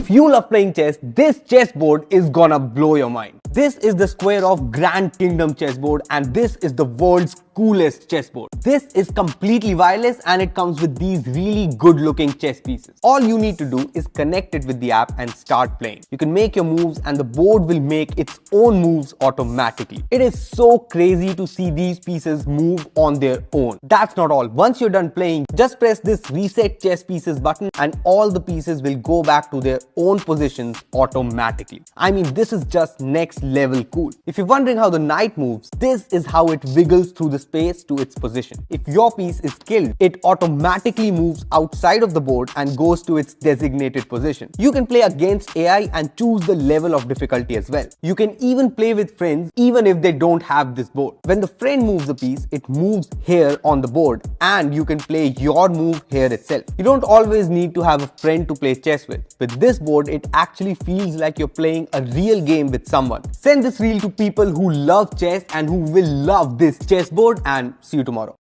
If you love playing chess, this chessboard is gonna blow your mind. This is the Square of Grand Kingdom chessboard, and this is the world's coolest chessboard. This is completely wireless and it comes with these really good looking chess pieces. All you need to do is connect it with the app and start playing. You can make your moves and the board will make its own moves automatically. It is so crazy to see these pieces move on their own. That's not all. Once you're done playing, just press this reset chess pieces button and all the pieces will go back to their own positions automatically. I mean, this is just next level cool. If you're wondering how the knight moves, this is how it wiggles through the space to its position. If your piece is killed, it automatically moves outside of the board and goes to its designated position. You can play against AI and choose the level of difficulty as well. You can even play with friends even if they don't have this board. When the friend moves a piece, it moves here on the board and you can play your move here itself. You don't always need to have a friend to play chess with. With this board, it actually feels like you're playing a real game with someone. Send this reel to people who love chess and who will love this chessboard, and see you tomorrow.